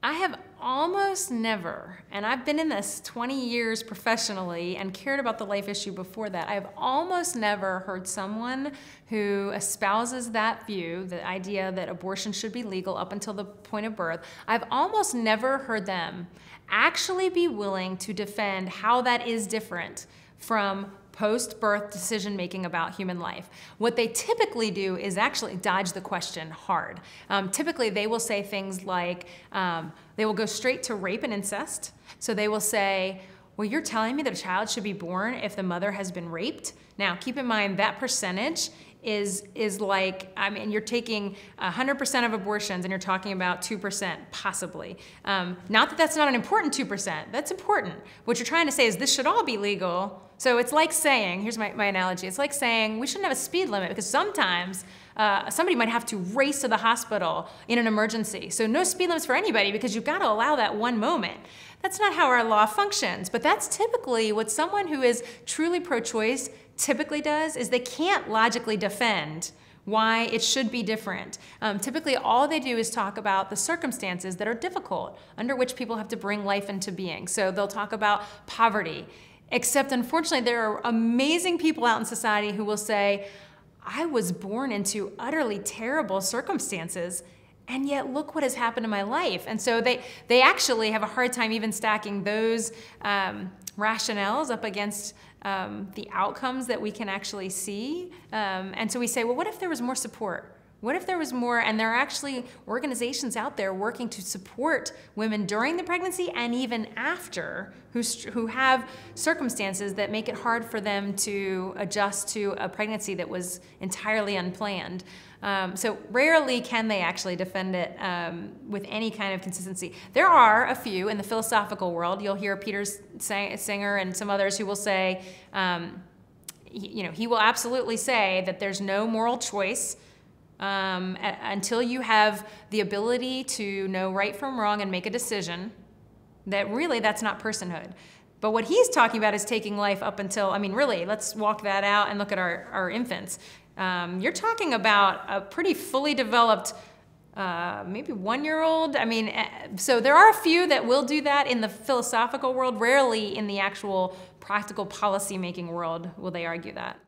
I have almost never, and I've been in this 20 years professionally and cared about the life issue before that, I've almost never heard someone who espouses that view, the idea that abortion should be legal up until the point of birth, I've almost never heard them actually be willing to defend how that is different from post-birth decision-making about human life. What they typically do is actually dodge the question hard. Typically, they will say things like, they will go straight to rape and incest. So they will say, well, you're telling me that a child should be born if the mother has been raped? Now, keep in mind that percentage is like, I mean, you're taking 100% of abortions and you're talking about 2%, possibly. Not that that's not an important 2%, that's important. What you're trying to say is this should all be legal. So it's like saying, here's my analogy, it's like saying we shouldn't have a speed limit because sometimes somebody might have to race to the hospital in an emergency. So no speed limits for anybody because you've got to allow that one moment. That's not how our law functions, but that's typically what someone who is truly pro-choice typically does, is they can't logically defend why it should be different. Typically, all they do is talk about the circumstances that are difficult, under which people have to bring life into being. So they'll talk about poverty, except unfortunately, there are amazing people out in society who will say, I was born into utterly terrible circumstances, and yet look what has happened in my life. And so they actually have a hard time even stacking those rationales up against the outcomes that we can actually see. And so we say, well, what if there was more support? What if there was more, and there are actually organizations out there working to support women during the pregnancy and even after who have circumstances that make it hard for them to adjust to a pregnancy that was entirely unplanned. So rarely can they actually defend it with any kind of consistency. There are a few in the philosophical world. You'll hear Peter Singer and some others who will say, he will absolutely say that there's no moral choice until you have the ability to know right from wrong and make a decision, that really that's not personhood. But what he's talking about is taking life up until, I mean, really, let's walk that out and look at our infants. You're talking about a pretty fully developed, maybe 1-year-old. I mean, so there are a few that will do that in the philosophical world. Rarely in the actual practical policy-making world will they argue that.